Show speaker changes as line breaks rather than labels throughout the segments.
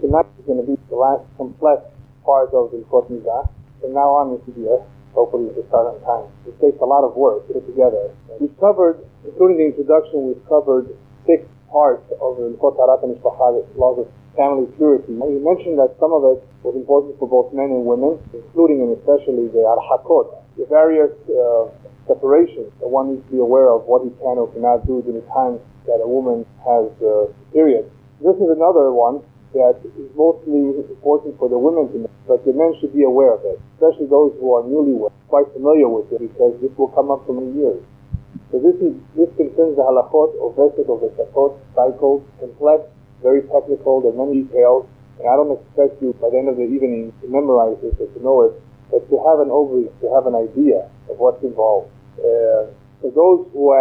tonight is going to be the last complex part of the Hilchot Nidah. From now on, this will be hopefully at the start on time. It takes a lot of work to put it together. We've covered, including the introduction, we've covered 6 parts of the Hilchot Taharat HaMishpacha, the laws of family purity. And we mentioned that some of it was important for both men and women, including and especially the Arhakot, the various separations that one needs to be aware of, what he can or cannot do during the time that a woman has a period. This is another one that is mostly important for the women to know, but the men should be aware of it, especially those who are newlywed, quite familiar with it, because this will come up for many years. So this concerns the halachot, or vesed, or vesachot, cycles, complex, very technical, there are many details, and I don't expect you by the end of the evening to memorize this or to know it, but to have an overview, to have an idea of what's involved. For those who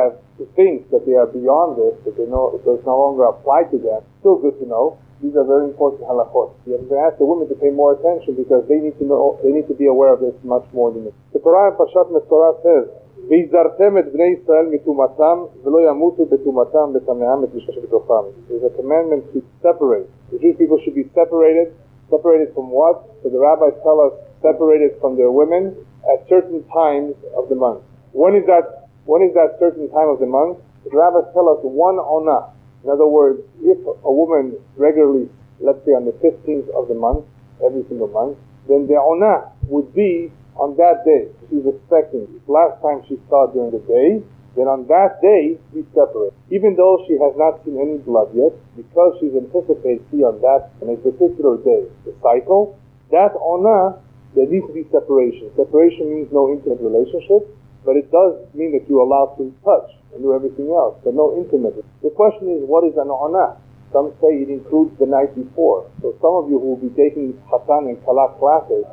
think that they are beyond this, that they know it does no longer apply to them, still good to know. These are very important halachot. You have to ask the women to pay more attention because they need to know, they need to be aware of this much more than this. The Torah in Parshat Mesorah says, "V'izartem et bnei Yisrael mitumatam v'lo yamutu betumatam b'tameam et mishkash b'tofam." There's a commandment to separate. The Jewish people should be separated. Separated from what? So the rabbis tell us, separated from their women at certain times of the month. When is that certain time of the month? The rabbis tell us 1 onah. In other words, if a woman regularly, let's say on the 15th of the month, every single month, then the onah would be on that day. She's expecting. If last time she saw during the day, then on that day, we separate. Even though she has not seen any blood yet, because she's anticipated to see on a particular day, the cycle, that onah, there needs to be separation. Separation means no intimate relationship, but it does mean that you're allowed to touch and do everything else, but no intimacy. The question is, what is an onah? Some say it includes the night before. So some of you who will be taking Chatan and Kala classes,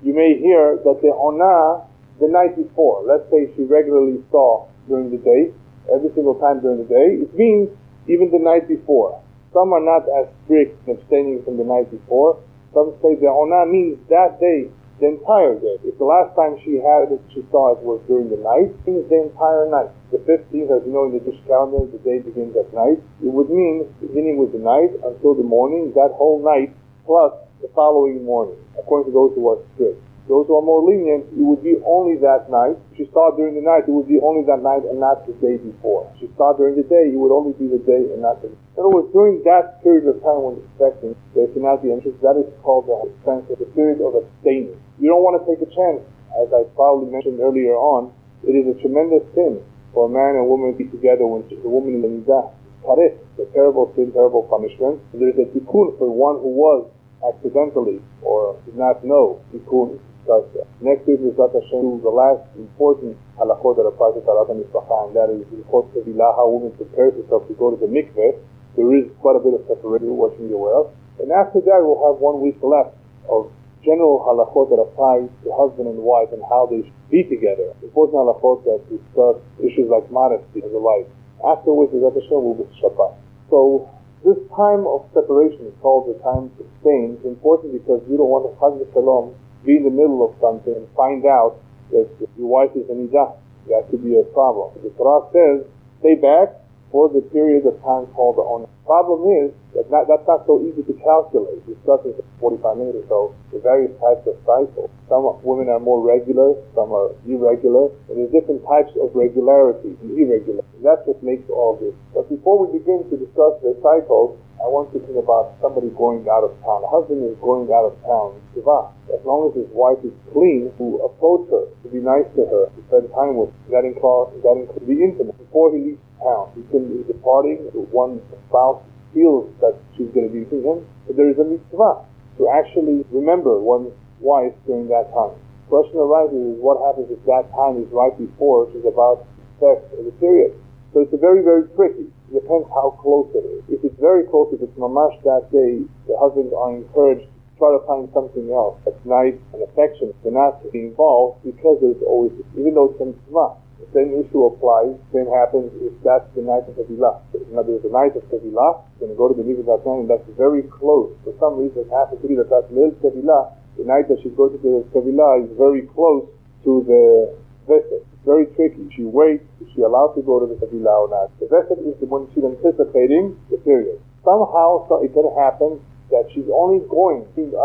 you may hear that the onah, the night before, let's say she regularly saw during the day, every single time during the day, it means even the night before. Some are not as strict in abstaining from the night before. Some say the onah means that day, the entire day. If the last time she saw it was during the night, it means the entire night. The 15th, as you know in the Jewish calendar, the day begins at night. It would mean beginning with the night until the morning, that whole night, plus the following morning, according to those who are strict. Those who are more lenient, it would be only that night. If she saw during the night, it would be only that night and not the day before. If she saw during the day, it would only be the day and not the day. In other words, during that period of time when expecting, there cannot be interest. That is called the period of abstaining. You don't want to take a chance. As I probably mentioned earlier on, it is a tremendous sin for a man and woman to be together when the woman is in Nidah. Karet, a terrible sin, terrible punishment. And there is a tikkun for one who was accidentally or did not know tikkun. Next week is Hashem, the last important halachot that applies to Taharat HaMishpacha, and that is Hilchot Tevilah, how a woman prepares herself to go to the mikveh. There is quite a bit of separation, what you should be aware of. And after that, we'll have 1 week left of general halachot that apply to husband and wife and how they should be together. Important halachot that discuss issues like modesty and the like. After which, Hashem, will be Shabbat. So, this time of separation is called the time to abstain. It's important because you don't want to chas v'shalom be in the middle of something and find out that your wife is an Nidah. That could be a problem. The Torah says, stay back for the period of time called the onah. Problem is that that's not so easy to calculate. We discussed in 45 minutes or so the various types of cycles. Some women are more regular, some are irregular, and there's different types of regularity and irregularity. That's what makes all this. But before we begin to discuss the cycles, I want to think about somebody going out of town. A husband is going out of town, Shiva. As long as his wife is clean, to approach her, to be nice to her, to spend time with her, that includes be intimate. Before he leaves town, he can be departing, one spouse feels that she's going to be with him, but there is a mitzvah to actually remember one's wife during that time. The question arises is what happens if that time is right before she's about to sex in the period. So it's very, very tricky. It depends how close it is. If it's very close, if it's mamash that day, the husbands are encouraged to try to find something else that's nice and affectionate. They're not to be involved because there's always, even though it's a mitzvah, the same issue applies. The same happens if that's the night of Tevilah. Now there's the night of Tevilah, you're going to go to the mikveh that night, and that's very close. For some reason, it happens to be that that's Leil Tevilah. The night that she's going to the Tevilah is very close to the Vesed. Very tricky. She waits. Is she allowed to go to the Tevilah or not? The Vesed is the one she's anticipating the period. Somehow, it can happen that she's only ends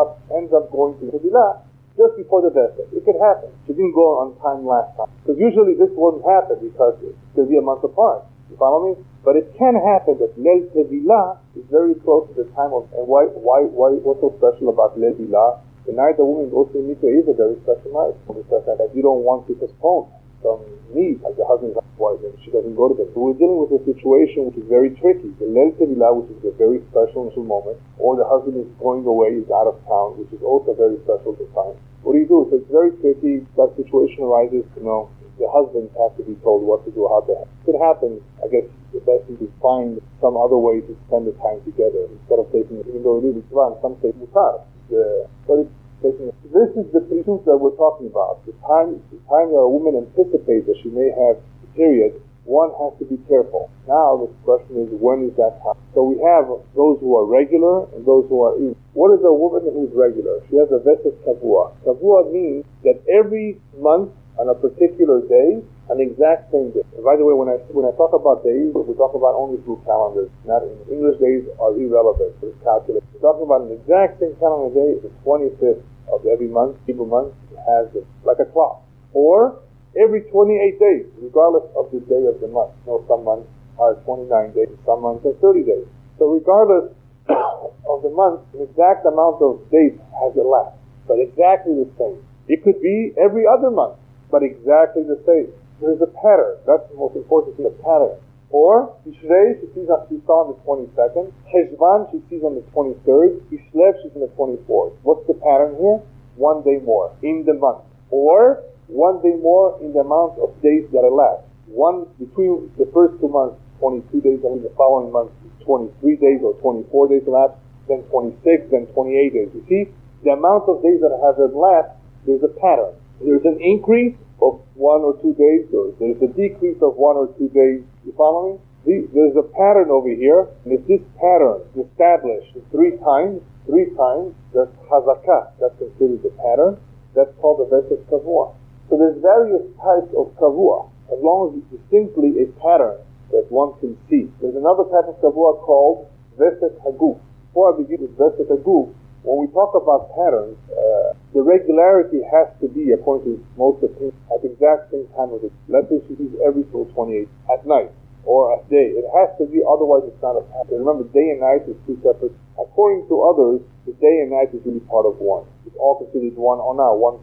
up going to Tevilah just before the Vesed. It could happen. She didn't go on time last time. Because usually this wouldn't happen because it'll be a month apart. You follow me? But it can happen that Leil Tevilah is very close to the time of, and what's so special about Leil Tevilah? The night the woman goes to the mikveh is a very special night. Because that you don't want to postpone some need, like the husband's wife, and she doesn't go to bed. So we're dealing with a situation which is very tricky. The Leil Tevilah, which is a very special moment, or the husband is going away, he's out of town, which is also very special time. What do you do? So it's very tricky. That situation arises, the husbands have to be told what to do, how to help. If it happens, I guess the best is to find some other way to spend the time together instead of taking it, even though it is Islam, some say mutar. This is the truth that we're talking about. The time that a woman anticipates that she may have a period, one has to be careful. Now the question is, when is that time? So we have those who are regular and those who are irregular. What is a woman who's regular? She has a vesed kavua. Kavua means that every month on a particular day, an exact same day. And by the way, when I talk about days, we talk about only through calendars. Not English days are irrelevant for this calculation. We're talking about an exact same calendar day, the 25th of every month. Hebrew month has it like a clock. Or every 28 days, regardless of the day of the month. Some months are 29 days, some months are 30 days. So regardless of the month, an exact amount of days has elapsed, but exactly the same. It could be every other month, but exactly the same. There's a pattern. That's the most important thing, a pattern. Or Tishrei, she saw on the 22nd. Heshvan, she sees on the 23rd. Kislev, she's on the 24th. What's the pattern here? 1 day more in the month. Or 1 day more in the amount of days that elapse. One between the first 2 months, 22 days, and the following month, 23 days or 24 days elapsed, then 26, then 28 days. You see, the amount of days that have elapsed, there's a pattern. There's an increase of 1 or 2 days, or there's a decrease of 1 or 2 days. You follow me? There's a pattern over here, and if this pattern is established 3 times, that's hazakah, that's considered the pattern. That's called the vesed kavua. So there's various types of kavua, as long as it's distinctly a pattern that one can see. There's another type of kavua called vesed haguf. Before I begin with vesed haguf, when we talk about patterns, the regularity has to be, according to most opinions, at the exact same time of the day. Let's say she sees every single 28 at night or at day. It has to be, otherwise it's not a pattern. Remember, day and night is 2 separate. According to others, the day and night is really part of one. It's all considered one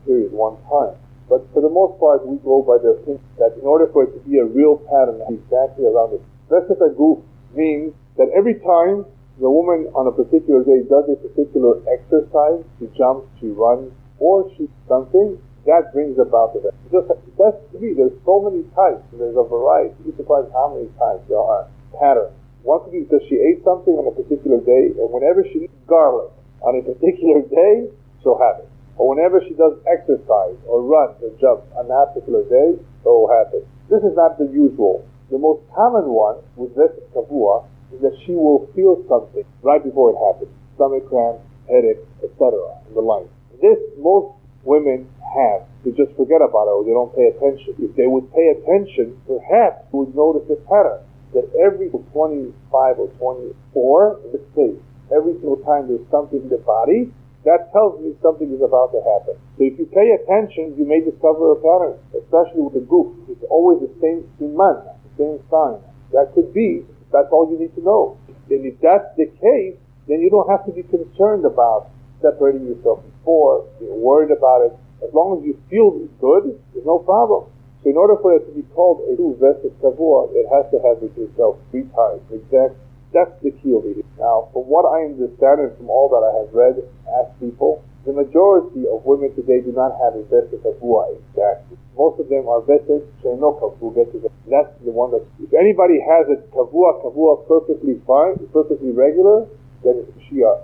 period, one time. But for the most part, we go by the opinion that in order for it to be a real pattern, exactly around it. Vesed haguf means that every time the woman on a particular day does a particular exercise, she jumps, she runs, or she something, that brings about the vesed. That's to me, there's so many types, there's a variety. You'd be surprised how many types there are. Patterns. One could be because she ate something on a particular day, and whenever she eats garlic on a particular day, she'll have it. Or whenever she does exercise, or runs, or jumps on that particular day, so will happen. This is not the usual. The most common one with vesed kavua is that she will feel something right before it happens. Stomach cramps, headache, etc. and the like. This most women have. They just forget about it or they don't pay attention. If they would pay attention, perhaps they would notice a pattern that every 25 or 24, in this case, every single time there's something in the body, that tells me something is about to happen. So if you pay attention, you may discover a pattern, especially with the guf. It's always the same siman, the same sign. That could be. That's all you need to know. And if that's the case, then you don't have to be concerned about separating yourself before, being worried about it. As long as you feel good, there's no problem. So in order for it to be called a true vesed kavua, it has to have with yourself 3 times. Exact. That's the key over here. Now, from what I understand and from all that I have read, asked people, the majority of women today do not have a vesed kavua exactly. Most of them are vesed she'eno kavua. We'll get to that. That's the one that, if anybody has a kavua perfectly fine, perfectly regular, then she are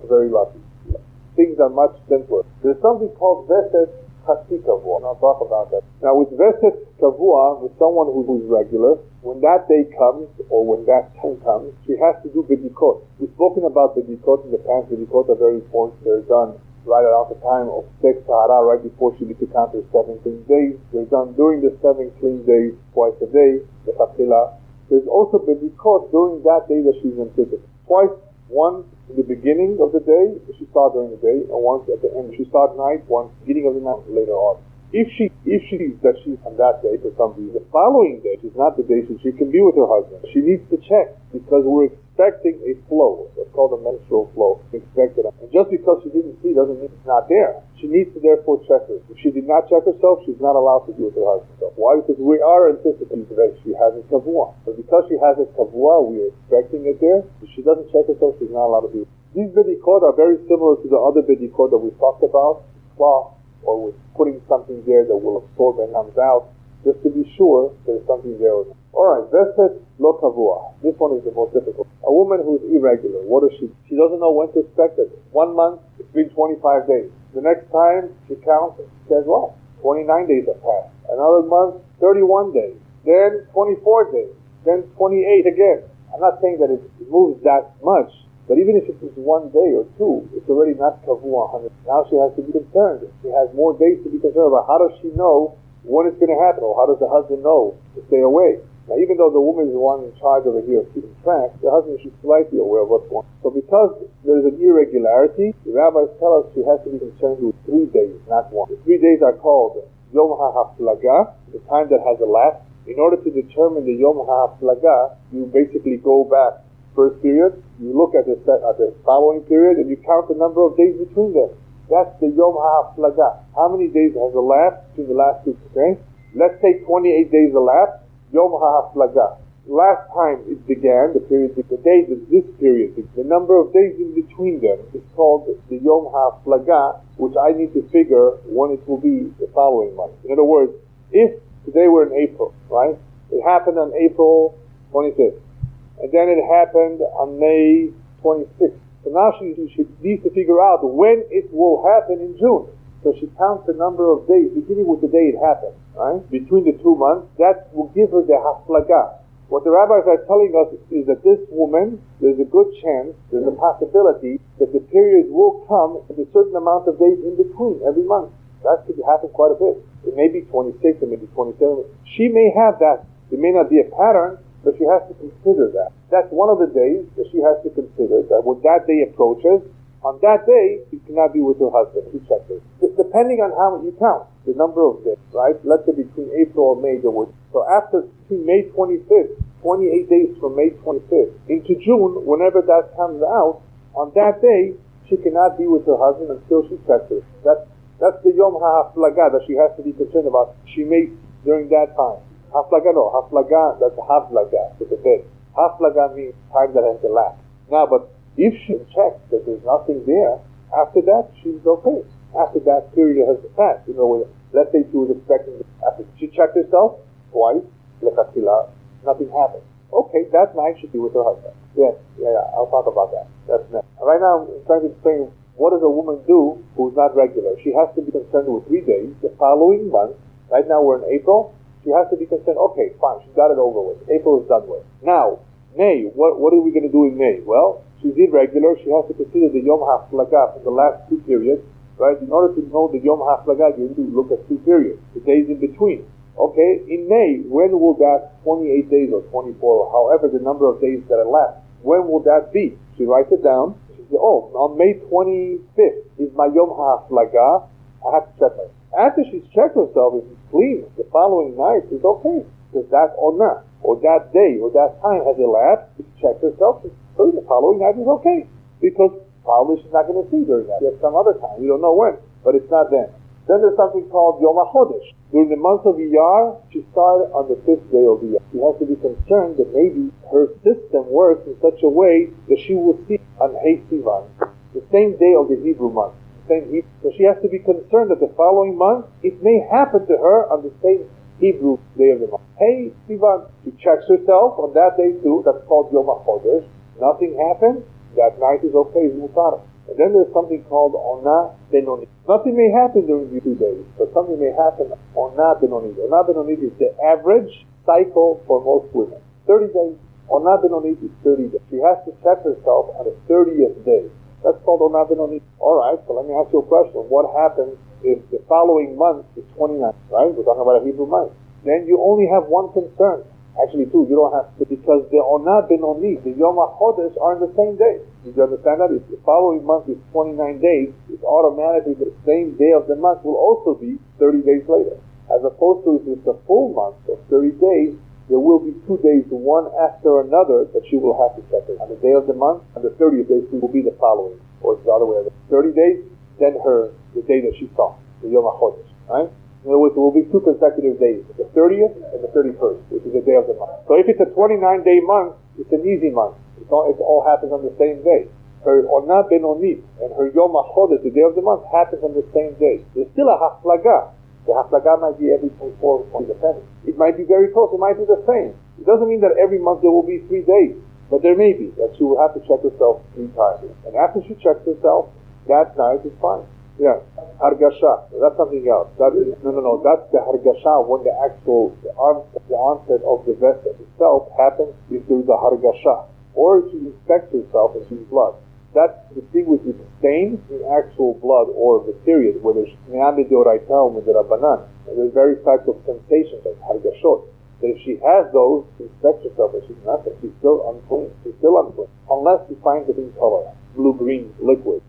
very lucky. Things are much simpler. There's something called vesed chasi kavua, and I'll talk about that. Now with vesed kavua, with someone who's regular, when that day comes, or when that time comes, she has to do bedikot. We've spoken about bedikot in the past. Bedikot are very important. They're done right around the time of Sek Tahara, right before she needs to count her 7 clean days. They're done during the 7 clean days, twice a day, the chapila. There's also bedikot during that day that she's anticipating. Twice One in the beginning of the day, if she saw during the day, and once at the end. If she saw at night, one beginning of the night later on. If she sees that she's on that day for some reason, the following day is not the day she can be with her husband. She needs to check because we're expecting a flow. It's called a menstrual flow. Expected. And just because she didn't see doesn't mean it's not there. She needs to therefore check her. If she did not check herself, she's not allowed to be with her husband. So why? Because we are anticipating that she has a kavua. But because she has a kavua, we are expecting it there. If she doesn't check herself, she's not allowed to be. These bedikot are very similar to the other bedikot that we talked about. Cloth, or with putting something there that will absorb and comes out, just to be sure there's something there. Alright, Veset lo kavua. This one is the most difficult. A woman who is irregular, what is she? She doesn't know when to expect it. 1 month, it's been 25 days. The next time she counts, she says, well, 29 days have passed. Another month, 31 days. Then 24 days. Then 28 again. I'm not saying that it moves that much, but even if it was 1 day or 2, it's already not kavua 100. Now she has to be concerned. She has more days to be concerned about. How does she know when it's going to happen? Or how does the husband know to stay away? Now, even though the woman is the one in charge over here of keeping track, the husband should be slightly aware of what's going on. So because there's an irregularity, the rabbis tell us she has to be concerned with 3 days, not 1. The 3 days are called Yom HaHaflaga, the time that has elapsed. In order to determine the Yom HaHaflaga, you basically go back. First period, you look at the following period, and you count the number of days between them. That's the Yom HaHaflaga. How many days has elapsed between the last 2? Okay? Let's say 28 days elapsed. Yom HaHaflaga. Last time it began, the period, the day that this period, the number of days in between them is called the Yom HaFlaga, which I need to figure when it will be the following month. In other words, if today we're in April, right? It happened on April 25th. And then it happened on May 26th. So now she needs to figure out when it will happen in June. So she counts the number of days, beginning with the day it happened, right? Between the 2 months, that will give her the haflaga. What the rabbis are telling us is that this woman, there's a good chance, there's a possibility that the period will come with a certain amount of days in between every month. That could happen quite a bit. It may be 26, it may be 27. She may have that. It may not be a pattern, but she has to consider that. That's one of the days that she has to consider, that when that day approaches, on that day, she cannot be with her husband. She checks it. Depending on how you count, the number of days, right? Let's say between April and May, there was. So after between May 25th, 28 days from May 25th, into June, whenever that comes out, on that day, she cannot be with her husband until she checks it. That's the Yom HaFlaga that she has to be concerned about. She may, during that time. Haflaga, no. Haflaga, that's Haflaga, it's a bit. Haflaga means time that has elapsed. Now, but if she checks that there's nothing there, after that, she's okay. After that period has passed. You know, let's say she was expecting, after she checked herself twice, lechatchila, nothing happened. Okay, that night she'll be with her husband. Yes, I'll talk about that. That's next. Right now, I'm trying to explain what does a woman do who's not regular. She has to be concerned with 3 days. The following month, right now we're in April, she has to be concerned, okay, fine, she's got it over with. April is done with. Now, May, what are we going to do in May? Well, she's irregular. She has to consider the Yom HaFlaga from the last 2 periods, right? In order to know the Yom HaFlaga, you need to look at 2 periods, the days in between. Okay, in May, when will that 28 days or 24, or however the number of days that elapsed, when will that be? She writes it down. She says, oh, on May 25th is my Yom HaFlaga. I have to check myself. After she's checked herself, if it's clean, the following night is okay. Because that or not, or that day, or that time has elapsed, she's checked herself, so the following night is okay. Because probably she's not going to see during that. There's some other time, you don't know when, but it's not then. Then there's something called Yom HaChodesh. During the month of Iyar, she started on the 5th day of Iyar. She has to be concerned that maybe her system works in such a way that she will see on Hey Sivan, the same day of the Hebrew month. So she has to be concerned that the following month, it may happen to her on the same Hebrew day of the month. Hey, Sivan, she checks herself on that day too. That's called Yom HaChodesh. Nothing happened. That night is okay. It's Mutar. And then there's something called Ona Benoni. Nothing may happen during these 2 days, but something may happen. Ona Benoni. Ona Benoni is the average cycle for most women. 30 days. Ona Benoni is 30 days. She has to check herself on the 30th day. That's called Ona Benoni. Alright, so let me ask you a question. What happens if the following month is 29, right? We're talking about a Hebrew month. Then you only have one concern. Actually, two, you don't have to, because the Onah ben Oni, the Yom HaChodesh, are in the same day. Did you understand that? If the following month is 29 days, it's automatically the same day of the month will also be 30 days later. As opposed to if it's a full month of 30 days, there will be 2 days, one after another, that she will have to check it. On the day of the month, on the 30th day, she will be the following, or it's the other way around. 30 days, then the day that she saw, the Yom HaChodesh, right? In other words, there will be 2 consecutive days, the 30th and the 31st, which is the day of the month. So if it's a 29-day month, it's an easy month. It all happens on the same day. Her Onah ben Oni and her Yom HaChodesh, the day of the month, happens on the same day. There's still a Haflaga. The Haflaga might be every 24 or 27. It might be very close. It might be the same. It doesn't mean that every month there will be 3 days, but there may be that she will have to check herself 3 times. And after she checks herself, that night is fine. Yeah, Hargasha. That's something else. That's the Hargasha when the onset of the vessel itself happens if there is a Hargasha. Or she inspects herself and sees blood. That's distinguished with stain in actual blood or the period, whether it's Me'amid Deoraita or Midirabanan. There's various types of sensations like Hargashot. That if she has those, she inspects herself and she's nothing. She's still unclean. Unless she finds it in color, blue-green liquid.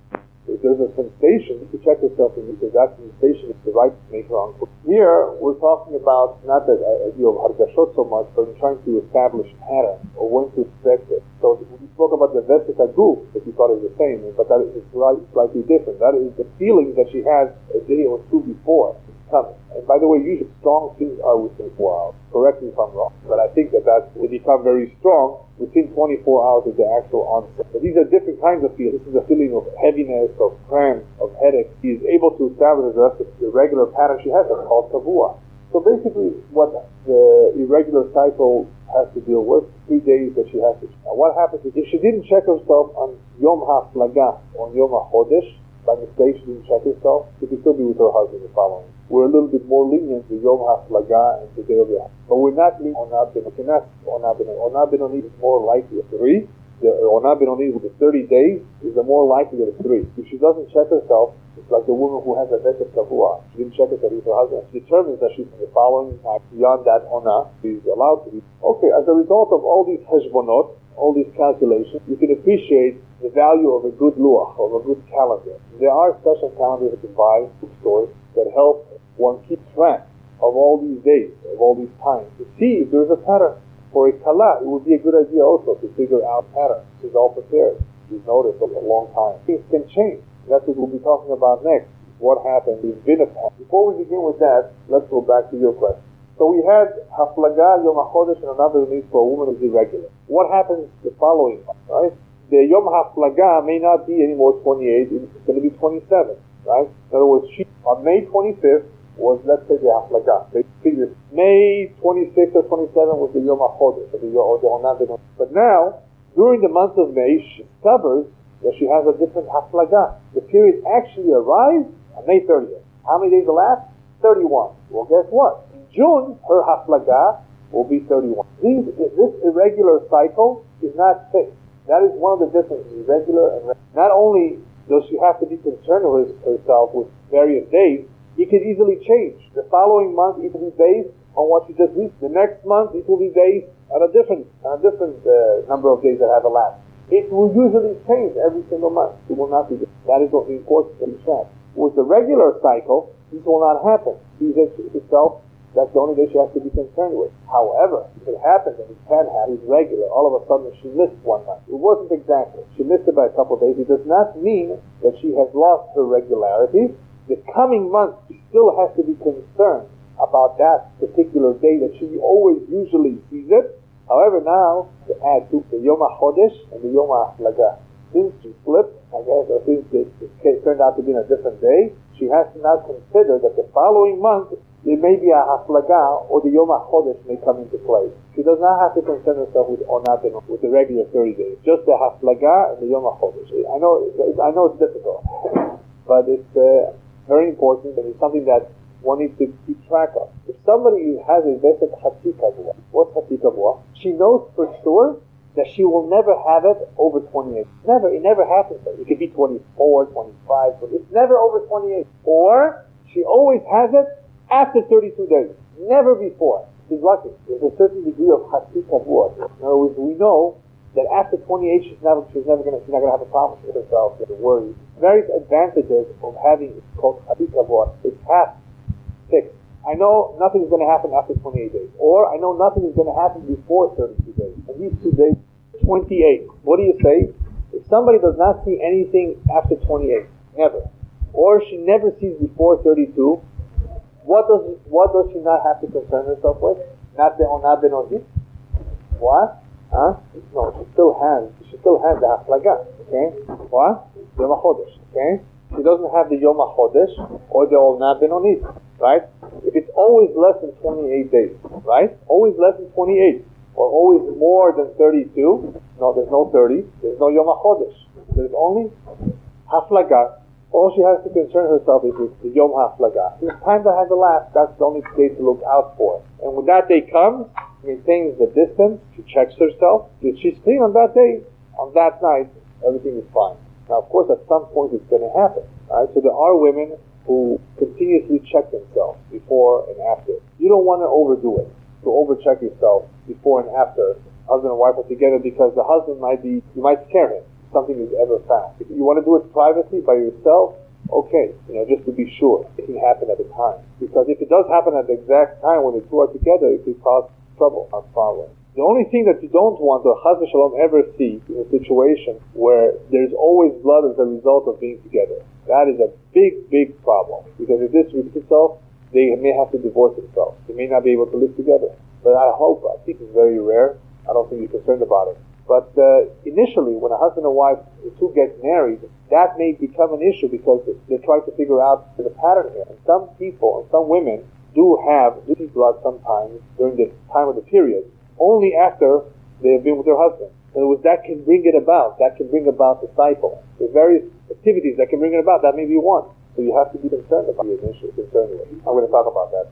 If there's a sensation, you can check yourself and because that sensation is the right to make her unclean. Here, we're talking about not the idea of Hargashot so much, but trying to establish pattern or when to expect it. So we spoke about the Vesik Aguf that you thought is the same, but that is slightly different. That is the feeling that she has a day or two before it's coming. And by the way, usually strong things are within 4 hours. Correct me if I'm wrong. But I think that they become very strong within 24 hours of the actual onset. But these are different kinds of feelings. This is a feeling of heaviness, of cramp, of headache. He is able to establish the regular pattern she has. It's called Kavua. So basically what the irregular cycle has to deal with, 3 days that she has to check. Now what happens if she didn't check herself on Yom HaFlaga, on Yom HaChodesh, by mistake she didn't check herself, she could still be with her husband the following. We're a little bit more lenient to Yom HaFlaga and the day of the but we're not lenient on Onah ben Oni. Onah ben Oni is more likely of 3. The Onah ben Oni with the 30 days is the more likely of 3. If she doesn't check herself, it's like the woman who has a Vesek Kavua. She didn't check herself with her husband. She determines that she's in the following time beyond that Onah. She's allowed to be. Okay, as a result of all these heshbonot, all these calculations, you can appreciate the value of a good luach, of a good calendar. There are special calendars that you can buy in stores that help one keep track of all these days, of all these times, to see if there's a pattern. For a kala, it would be a good idea also to figure out patterns. She's all prepared. She's noticed for a long time. Things can change. That's what we'll be talking about next. What happened in Vinapad. Before we begin with that, let's go back to your question. So we had Haflaga, Yom HaChodesh, and another release for a woman who's irregular. What happens the following month, right? The Yom HaFlaga may not be anymore 28, it's going to be 27, right? In other words, on May 25th was, let's say, the Haflaga. May 26th or 27th was the Yom HaChodesh, or the Onah ben Oni. But now, during the month of May, she discovers that she has a different Haflaga. The period actually arrives on May 30th. How many days elapsed? 31. Well, guess what? In June, her Haflaga will be 31. This irregular cycle is not fixed. That is one of the differences, irregular and regular. Not only does she have to be concerned with herself with various days, it can easily change. The following month, it will be based on what you just reached. The next month, it will be based on a different number of days that have elapsed. It will usually change every single month. It will not be different. That is what the importance of the track. With the regular cycle, this will not happen. She herself, that's the only day she has to be concerned with. However, if it happens, and it can happen, it's regular, all of a sudden she missed one month. It wasn't exactly. She missed it by a couple of days. It does not mean that she has lost her regularity. The coming month, she still has to be concerned about that particular day that she always usually sees it. However, now, to add to the Yom HaChodesh and the Yom HaFlaga. Since she flipped, I guess, or since it turned out to be in a different day, she has to now consider that the following month, it may be a Haflaga or the Yom HaChodesh may come into play. She does not have to concern herself with Onah ben Oni, with the regular 30 days. Just the Haflaga and the Yom HaChodesh. I know it's difficult, but it's very important, and it's something that one needs to keep track of. If somebody has a Vesek Chatzi Kavua, what's Chatzi Kavua? She knows for sure that she will never have it over 28. It never happens. It could be 24, 25, but it's never over 28. Or she always has it after 32 days, never before. she's lucky. There's a certain degree of Hasi Kavua. In other words, we know that after 28, she's not going to have a problem with herself, with the worry. Various advantages of having it's called Hasi Kavua. It's half fixed. I know nothing's going to happen after 28 days. Or I know nothing is going to happen before 32 days. And these 2 days, 28. What do you say? If somebody does not see anything after 28, never, or she never sees before 32, what does she not have to concern herself with? Not the Onah Benodit? What? Huh? No, she still has the Haflaga. Okay? What? Yom HaChodesh. Okay? She doesn't have the Yom HaChodesh or the Onah Benodit. Right? If it's always less than 28 days, right? Always less than 28, or always more than 32, no, there's no 30, there's no Yom HaChodesh. There's only Haflaga. All she has to concern herself is with the Yom HaFlaga. The time that has elapsed, that's the only day to look out for. And when that day comes, she maintains the distance, she checks herself. If she's clean on that day, on that night, everything is fine. Now, of course, at some point it's going to happen. Right? So there are women who continuously check themselves before and after. You don't want to overdo it, to overcheck yourself before and after husband and wife are together, because the husband you might scare him if something is ever found. If you want to do it privately by yourself, okay, just to be sure it can happen at the time. Because if it does happen at the exact time when the two are together, it could cause trouble, not problem. The only thing that you don't want to Chas v'Shalom ever see in a situation where there's always blood as a result of being together. That is a big, big problem. Because if this repeats itself, they may have to divorce themselves. They may not be able to live together. But I think it's very rare. I don't think you're concerned about it. But initially, when a husband and wife, the two get married, that may become an issue because they're trying to figure out the pattern here. And some people and some women do see blood sometimes during the time of the period, only after they have been with their husband. In other words, that can bring it about. That can bring about the cycle. There's various activities that can bring it about. That may be one. So you have to be concerned about the initial concern with. I'm going to talk about that.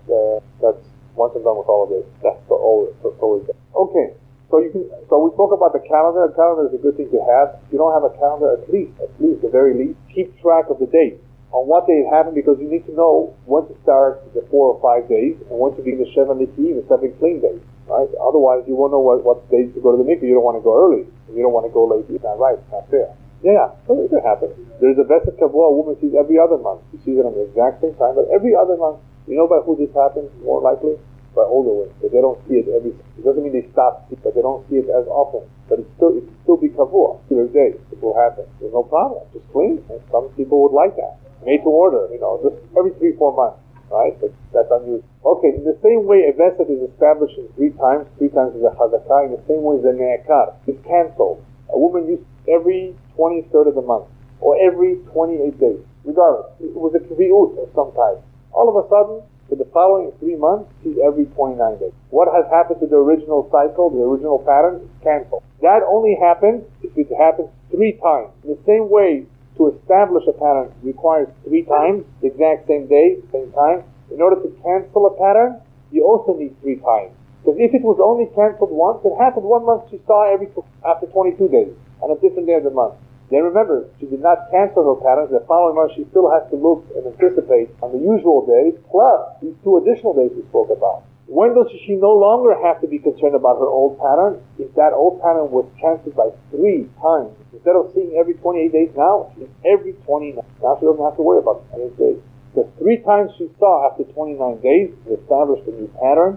That's once I'm done with all of this. That's for always. Okay. So we spoke about the calendar. A calendar is a good thing to have. If you don't have a calendar, at least, at the very least, keep track of the date on what day it happened, because you need to know when to start the 4 or 5 days and when to be the Sheva Nitiyim, the 7 clean days. Right? Otherwise, you won't know what days to go to the mikveh. You don't want to go early. You don't want to go late. It's not right. It's not fair. Yeah, so it could happen. There's a Vesed Kavua a woman sees every other month. She sees it on the exact same time, but every other month. You know by who this happens more likely? By older women. But they don't see it it doesn't mean they stop, but they don't see it as often. But it can still be Kavua. Every day it will happen. There's no problem. Just clean. And some people would like that. Made to order, just every 3-4 months. Right? But that's unusual. Okay, in the same way a Vesed is established in 3 times is a Chazakah, in the same way the Ne'akar is cancelled. A woman used every 23rd of the month, or every 28 days, regardless. It was a Kvi'ut of some type. All of a sudden, for the following 3 months, she's every 29 days. What has happened to the original cycle, the original pattern, is cancelled. That only happens if it happens 3 times. In the same way, to establish a pattern requires 3 times, the exact same day, same time. In order to cancel a pattern, you also need 3 times. Because if it was only cancelled once, it happened 1 month, she saw after 22 days, on a different day of the month. Then remember, she did not cancel her patterns. The following month, she still has to look and anticipate on the usual days, plus these 2 additional days we spoke about. When does she no longer have to be concerned about her old pattern? If that old pattern was canceled by 3 times, instead of seeing every 28 days now, she's every 29. Now she doesn't have to worry about 28 days. The 3 times she saw after 29 days, she established a new pattern.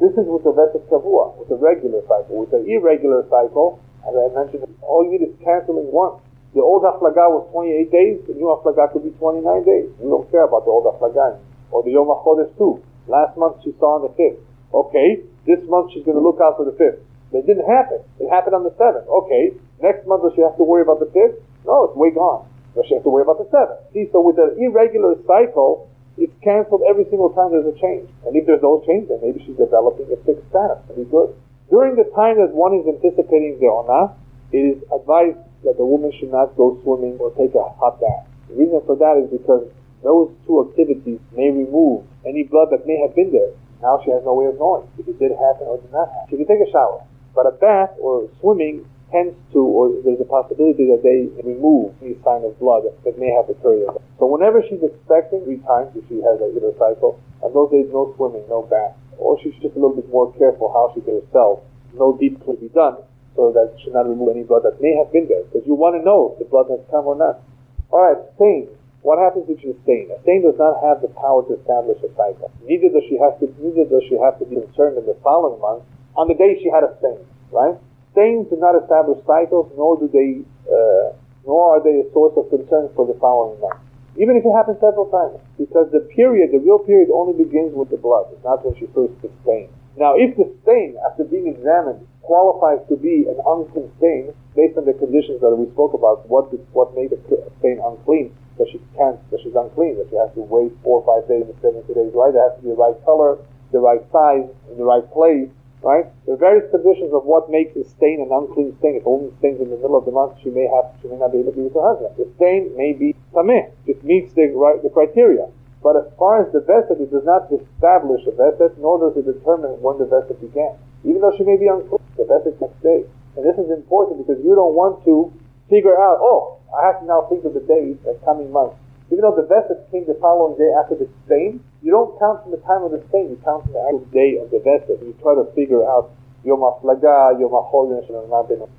This is with the Vesed Kavua, with the regular cycle. With the irregular cycle, as I mentioned, all you need is canceling once. The old Haflaga was 28 days, the new Haflaga could be 29 days. You don't care about the old Haflaga. Or the Yom HaChodesh too. Last month she saw on the 5th. Okay, this month she's going to look out for the 5th. But it didn't happen. It happened on the 7th. Okay, next month does she have to worry about the 5th? No, it's way gone. Does she have to worry about the 7th? See, so with the irregular cycle, it's canceled every single time there's a change. And if there's no change, then maybe she's developing a fixed pattern. That'd be good. During the time that one is anticipating the Onah, it is advised that the woman should not go swimming or take a hot bath. The reason for that is because those 2 activities may remove any blood that may have been there. Now she has no way of knowing if it did happen or did not happen. She can take a shower, but a bath or swimming tends to, or there's a possibility that they remove any sign of blood that may have occurred. So whenever she's expecting 3 times, if she has a regular cycle, on those days no swimming, no bath. or she's just a little bit more careful how she can herself. No deep clean be done, so that she should not remove any blood that may have been there, because you want to know if the blood has come or not. Alright, stain. What happens if she's stained? A stain does not have the power to establish a cycle. Neither does she have to be concerned in the following month on the day she had a stain, right? Stains do not establish cycles, nor are they a source of concern for the following month. Even if it happens several times, because the real period only begins with the blood. It's not when she first gets stained. Now, if the stain, after being examined, qualifies to be an unclean stain, based on the conditions that we spoke about, what made a stain unclean, that she's unclean, that she has to wait 4 or 5 days and 70 days, right? There has to be the right color, the right size, in the right place, right? There are various conditions of what makes a stain an unclean stain. If only stains in the middle of the month, she may not be able to be with her husband. The stain may be tameh. It meets the criteria. But as far as the Vesed, it does not establish a Vesed, nor does it determine when the Vesed began. Even though she may be unclean, the Vesed next day. And this is important because you don't want to figure out, I have to now think of the days that coming month. Even though the Vesed came the following day after the stain, you don't count from the time of the stain, you count from the actual day of the Vesed. You try to figure out Yom HaFlaga, Yom HaChol,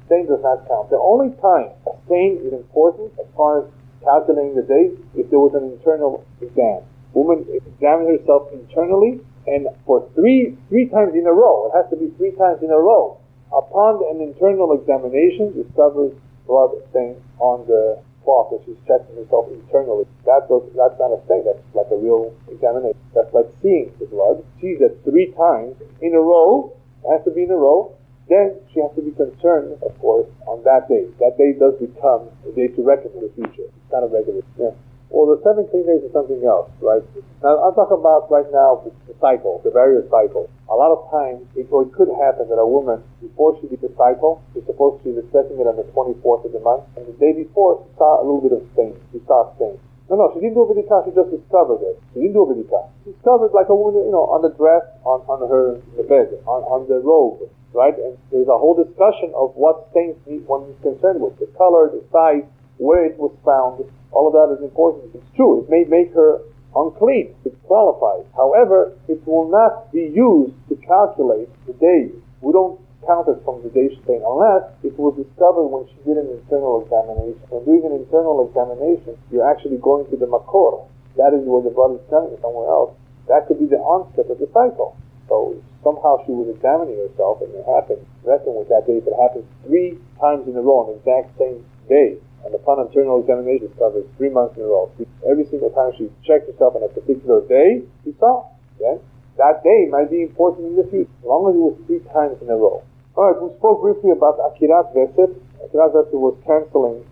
stain does not count. The only time a stain is important as far as calculating the days if there was an internal exam. Woman examined herself internally, and for three times in a row, it has to be 3 times in a row, upon an internal examination, discovers blood stain on the cloth that she's checking herself internally. That's not a stain. That's like a real examination. That's like seeing the blood. Sees it 3 times in a row. It has to be in a row. Then she has to be concerned, of course, on that day. That day does become a day to reckon in the future. It's not a regular. Yeah. Well, the 17 days is something else, right? Now, I'm talking about right now the cycle, the various cycles. A lot of times, it could happen that a woman, before she did the cycle, she's supposed to be expecting it on the 24th of the month, and the day before, she saw a little bit of stain. She saw a stain. No, she didn't do a bidikah, she just discovered it. She didn't do a bidikah. She discovered like a woman, on the dress, on the bed, on the robe, right? And there's a whole discussion of what stains one is concerned with, the color, the size, where it was found. All of that is important. It's true. It may make her unclean. It qualifies. However, it will not be used to calculate the days. We don't count it from the day she stained unless it was discovered when she did an internal examination. When doing an internal examination, you're actually going to the makor. That is where the blood is coming somewhere else. That could be the onset of the cycle. So somehow she was examining herself, and it happened. Reckon with that day, if it happens 3 times in a row on the exact same day, and upon internal examination discovers 3 months in a row. Every single time she checked herself on a particular day, she saw. Then that day might be important in the future, as long as it was 3 times in a row. Alright, we spoke briefly about Akirat Vesed. Akirat Vesed was canceling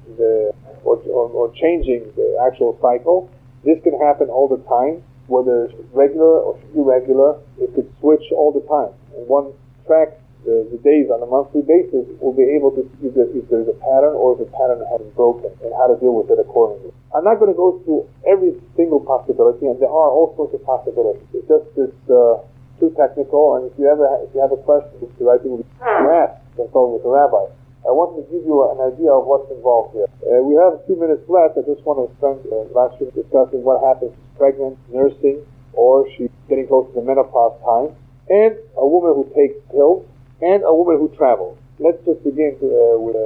or changing the actual cycle. This can happen all the time, whether it's regular or irregular. It could switch all the time. And one tracks the days on a monthly basis, will be able to see if there's a pattern or if the pattern has been broken and how to deal with it accordingly. I'm not going to go through every single possibility, and there are all sorts of possibilities. It's just too technical, and if you have a question, the right thing will be to ask, consult with the rabbi. I wanted to give you an idea of what's involved here. We have 2 minutes left. I just want to spend last week discussing what happens if she's pregnant, nursing, or she's getting close to the menopause time, and a woman who takes pills, and a woman who travels. Let's just begin with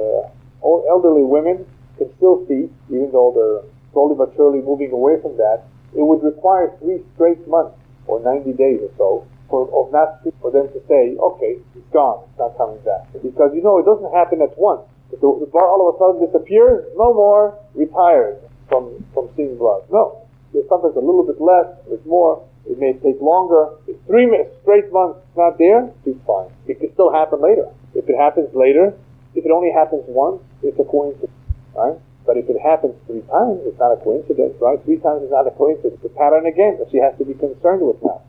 elderly women can still feed, even though they're slowly but surely moving away from that. It would require 3 straight months, or 90 days or so, for them to say, okay, it's gone, it's not coming back. Because it doesn't happen at once. If the blood all of a sudden disappears, no more, retired from seeing blood. No. There's sometimes a little bit less, there's more. It may take longer. If 3 straight months not there, it's fine. It can still happen later. If it happens later, if it only happens once, it's a coincidence, right? But if it happens 3 times, it's not a coincidence, right? 3 times is not a coincidence. It's a pattern again that she has to be concerned with now.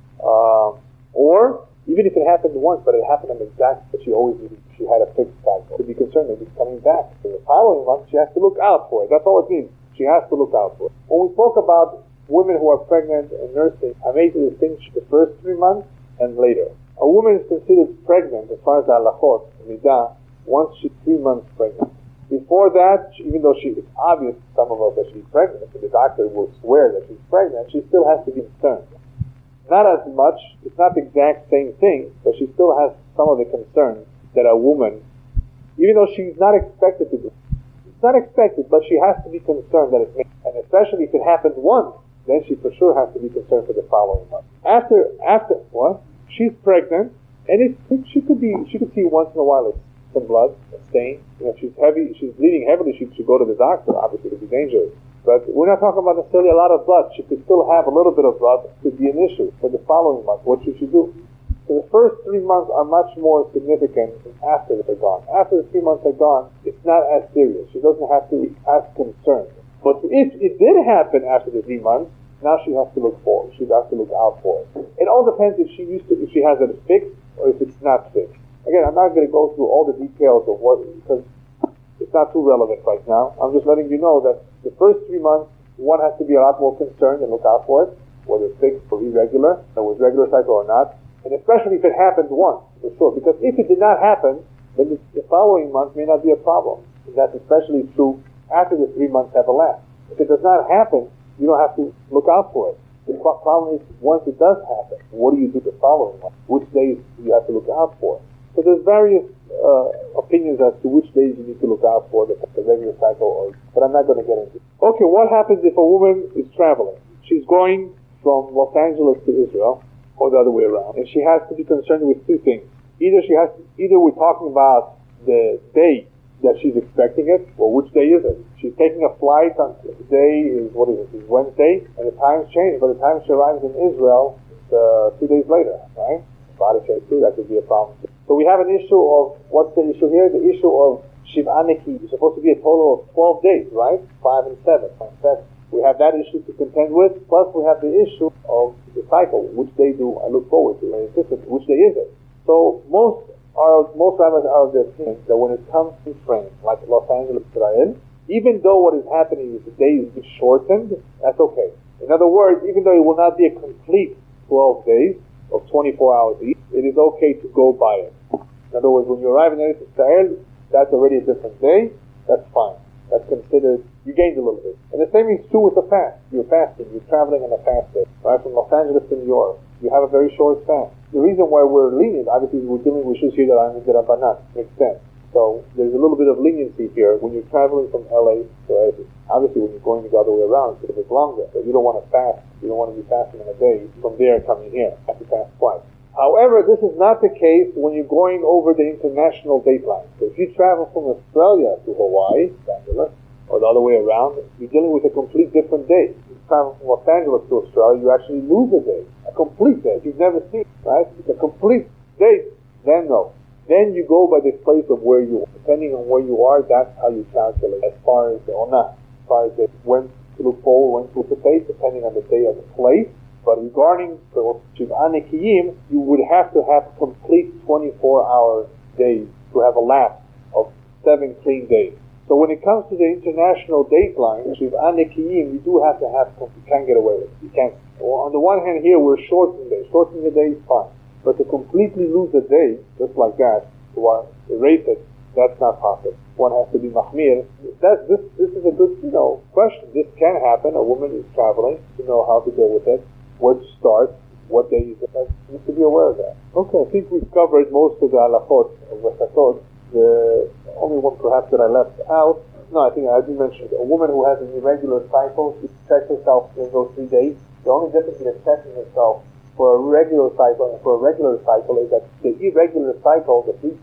Or even if it happened once, but it happened on the exact that she had a fixed cycle, to be concerned that it's coming back. So the following month, she has to look out for it. That's all it means. She has to look out for it. When we spoke about women who are pregnant and nursing, I made the distinction the first 3 months and later. A woman is considered pregnant as far as the halachot, midah, once she's 3 months pregnant. Before that, even though it's obvious to some of us that she's pregnant, and the doctor will swear that she's pregnant, she still has to be concerned. Not as much, it's not the exact same thing, but she still has some of the concerns that a woman, even though she's not expected to do. It's not expected, but she has to be concerned that it's made. And especially if it happened once, then she for sure has to be concerned for the following month. After what? She's pregnant, and she could see once in a while some blood, a stain. She's bleeding heavily, she should go to the doctor, obviously it would be dangerous. But we're not talking about necessarily a lot of blood. She could still have a little bit of blood, could be an issue for the following month. What should she do? So the first 3 months are much more significant after they're gone. After the 3 months are gone, it's not as serious. She doesn't have to be as concerned. But if it did happen after the 3 months, now she has to look for it. She has to look out for it. It all depends if she has it fixed or if it's not fixed. Again, I'm not going to go through all the details of what, because it's not too relevant right now. I'm just letting you know that the first 3 months, one has to be a lot more concerned and look out for it, whether it's fixed or irregular, or with regular cycle or not. And especially if it happened once, for sure. Because if it did not happen, then the following month may not be a problem. And that's especially true after the 3 months have elapsed. If it does not happen, you don't have to look out for it. The problem is, once it does happen, what do you do the following month? Which days do you have to look out for? So there's various opinions as to which days you need to look out for, the regular cycle, but I'm not going to get into it. Okay, what happens if a woman is traveling? She's going from Los Angeles to Israel, or the other way around, and she has to be concerned with two things. Either we're talking about the day that she's expecting it, or which day is it? She's taking a flight on today is Wednesday, and the time's changed. By the time she arrives in Israel, it's 2 days later, right? Body check too, that could be a problem. So we have an issue of, what's the issue here? The issue of Shiv'a Neki. It's supposed to be a total of 12 days, right? 5 and 7. We have that issue to contend with, plus we have the issue of the cycle. Which day do I look forward to? Which day is it? So most rabbis are of the opinion that when it comes to frames, like Los Angeles, Israel, even though what is happening is the day is shortened, that's okay. In other words, even though it will not be a complete 12 days of 24 hours each, it is okay to go by it. In other words, when you arrive in Eretz Israel, that's already a different day, that's fine. That's considered, you gained a little bit. And the same is true with the fast. You're fasting, you're traveling on a fast day, right? From Los Angeles to New York, you have a very short fast. The reason why we're lenient, obviously we're dealing with issues here that are Rabbanan, makes sense. So there's a little bit of leniency here when you're traveling from LA to Eretz. Obviously when you're going the other way around, it's a bit longer, but you don't want to fast. You don't want to be fasting in a day from there coming here. You have to fast twice. However, this is not the case when you're going over the international date line. So if you travel from Australia to Hawaii, or the other way around, you're dealing with a complete different day. If you travel from Los Angeles to Australia, you actually lose a day. A complete day. You've never seen, right? It's a complete day. Then no. Then you go by the place of where you are. Depending on where you are, that's how you calculate as far as the onah, as far as when to look forward, when to anticipate, depending on the day and the place. But regarding the Shiv'a Nekiyim, you would have to have complete 24-hour days to have a lapse of 7 clean days. So when it comes to the international date line, Shiv'a Nekiyim, you do have to have, you can't get away with it. You can't. Well, on the one hand here, we're shortening the day. Shortening the day is fine. But to completely lose a day, just like that, to erase it, that's not possible. One has to be mahmir. This is a good, question. This can happen. A woman is traveling to know how to deal with it. Where to start, what day is it. You need to be aware of that. Okay, I think we've covered most of the halachot of Vesatot. The only one perhaps that I left out, I think I did mention it. A woman who has an irregular cycle, she checks herself in those 3 days. The only difference in checking herself for a regular cycle and for a regular cycle is that the irregular cycle, the 3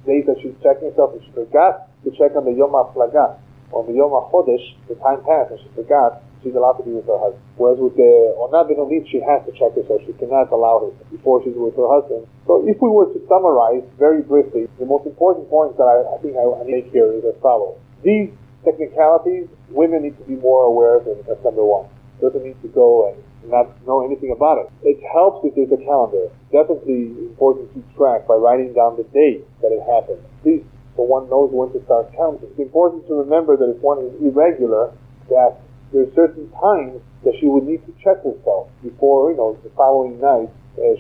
days that she's checking herself, and she forgot to check on the Yom HaFlaga. On the Yom HaChodesh, the time passed and she forgot, she's allowed to be with her husband. Whereas with the Onah Benonit, she has to check herself. She cannot allow it before she's with her husband. So if we were to summarize very briefly, the most important points that I think I make here is as follows. These technicalities, women need to be more aware of them. That's number one. Doesn't need to go and not know anything about it. It helps if there's a calendar. Definitely important to keep track by writing down the date that it happened. Please, so one knows when to start counting. It's important to remember that if one is irregular, that there's certain times that she would need to check herself before, the following night,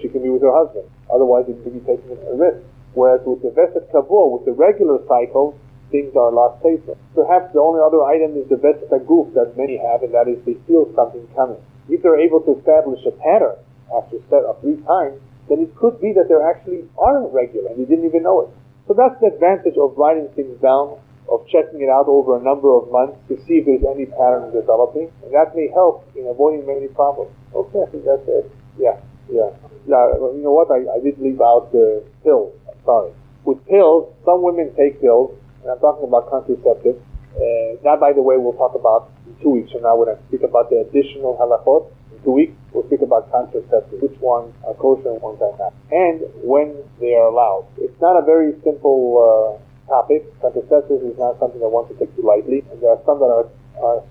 she can be with her husband. Otherwise, it could be taking a risk. Whereas with the Veset Kabul, with the regular cycle, things are a lot safer. Perhaps the only other item is the Veset Aguf that many have, and that is they feel something coming. If they're able to establish a pattern after set of 3 times, then it could be that they actually are regular and you didn't even know it. So that's the advantage of writing things down, of checking it out over a number of months to see if there's any pattern developing, and that may help in avoiding many problems. Okay, I think that's it. Yeah. Well, you know what? I did leave out the pills. I'm sorry. With pills, some women take pills, and I'm talking about contraceptives. That, by the way, we'll talk about in 2 weeks from now when I speak about the additional halachot. In 2 weeks, we'll speak about contraceptives, which ones are kosher and ones are not, and when they are allowed. It's not a very simple topic. Contraceptives is not something I want to take too lightly, and there are some that are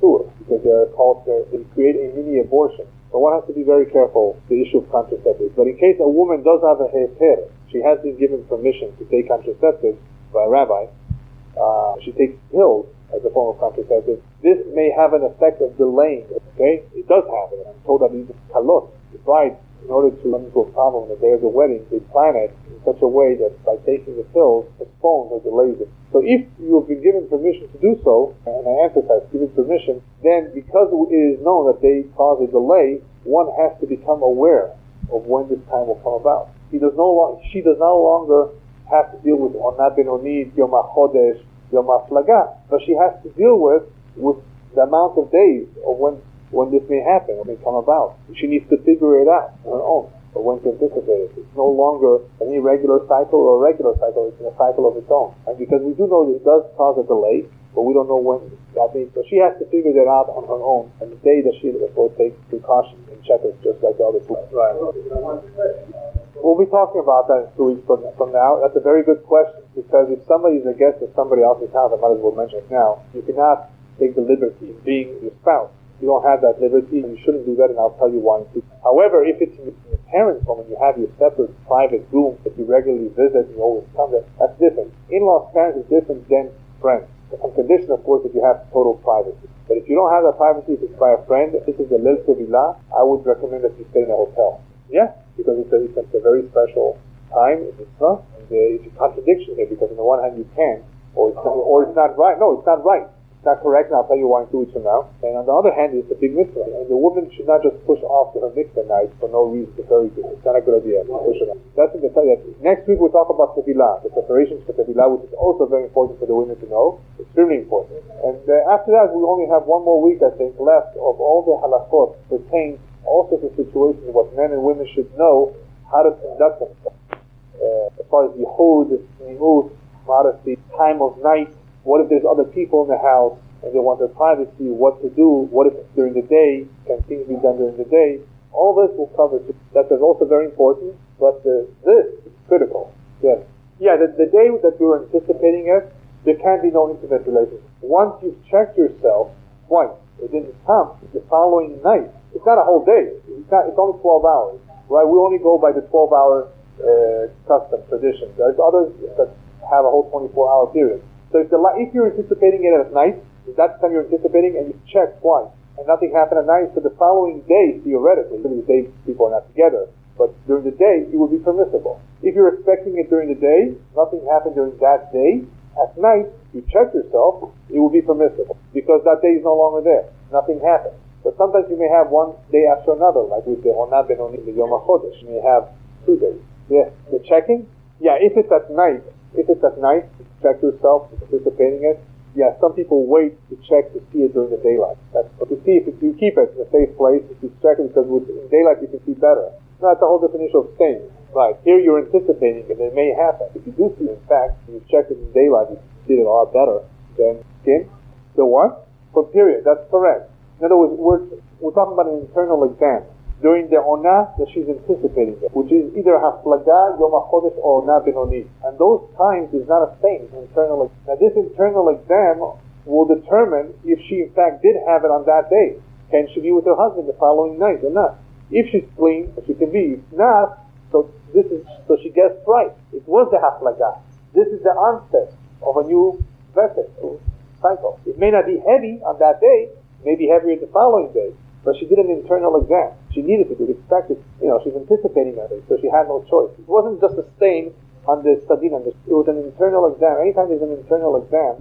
sur, because they create a mini abortion. So one has to be very careful the issue of contraceptives. But in case a woman does have a heter, she has been given permission to take contraceptives by a rabbi, she takes pills as a form of contraceptive, this may have an effect of delaying it, okay? It does have it. I'm told that even kalot, the bride, in order to run into a problem that there's a wedding, they plan it in such a way that by taking the pills, postpones or delays it. So if you have been given permission to do so, and I emphasize given permission, then because it is known that they cause a delay, one has to become aware of when this time will come about. She does no longer have to deal with Ona Benoni, Yom HaChodesh, Yom HaFlaga, but she has to deal with the amount of days of when this may happen, when it may come about. She needs to figure it out on her own, or when to anticipate it. It's no longer an irregular cycle or a regular cycle, it's in a cycle of its own. And because we do know that it does cause a delay, but we don't know when that means. So she has to figure that out on her own, and the day that she will take precautions and check it just like the other two. Right. We'll be talking about that in 2 weeks from now. That's a very good question, because if somebody is a guest of somebody else's house, I might as well mention it now, you cannot take the liberty of being your spouse. You don't have that liberty, and you shouldn't do that, and I'll tell you why. However, if it's in your parents' home and you have your separate private room that you regularly visit and you always come there, that's different. In-laws' parents is different than friends. On condition, of course, that you have total privacy. But if you don't have that privacy, if it's by a friend, if this is a Lil Tevilah, I would recommend that you stay in a hotel. Yeah, because it's a very special time, and it's a contradiction here, because on the one hand you can, or it's not right. No, it's not right. It's not correct, and I'll tell you why in 2 weeks from now. And on the other hand, it's a big mitzvah, and the woman should not just push off to her mikveh night for no reason. It's very good. It's not a good idea. Push it off. That's what I tell you. Next week we'll talk about Tevilah, the preparations for Tevilah, which is also very important for the women to know. Extremely important. And after that, we only have 1 more week, I think, left of all the halachot pertaining also to situations what men and women should know how to conduct themselves. As far as yehud, nimut, modesty, time of night, what if there's other people in the house and they want their privacy, what to do, what if it's during the day, can things be done during the day? All this will cover. That is also very important, but this is critical. Yes. Yeah, the day that you're anticipating it, there can be no intimate relationship. Once you've checked yourself twice, it didn't come the following night. It's not a whole day. It's only 12 hours, right? We only go by the 12-hour custom tradition. There's others that have a whole 24-hour period. So if you're anticipating it at night, if that's the time you're anticipating, and you check twice, and nothing happened at night, so the following day, theoretically, during the day people are not together, but during the day, it would be permissible. If you're expecting it during the day, nothing happened during that day, at night, you check yourself, it will be permissible, because that day is no longer there. Nothing happened. But sometimes you may have one day after another, like with the Ona Benoni, the Yom HaChodesh. You may have 2 days. Yeah, the checking? Yeah, if it's at night, check yourself, anticipating it. Yeah, some people wait to check to see it during the daylight. But to see if you keep it in a safe place, if you check it, because in daylight you can see better. No, that's the whole definition of staying. Right, here you're anticipating it, and it may happen. If you do see it, in fact, you check it in daylight, you see it a lot better than skin. The what? For period, that's correct. In other words, we're talking about an internal exam. During the Ona that she's anticipating it, which is either Haflaga, Yom HaChodesh, or Ona Benoni. And those times is not a stain, internal exam. Now this internal exam will determine if she in fact did have it on that day. Can she be with her husband the following night or not? If she's clean, she can be. If not, so she guessed right. It was the Haflaga. This is the onset of a new vessel, cycle. It may not be heavy on that day, may be heavier the following day, but she did an internal exam. She needed to do it, expected, she's anticipating that day, so she had no choice. It wasn't just a stain on the stadin, it was an internal exam. Anytime there's an internal exam,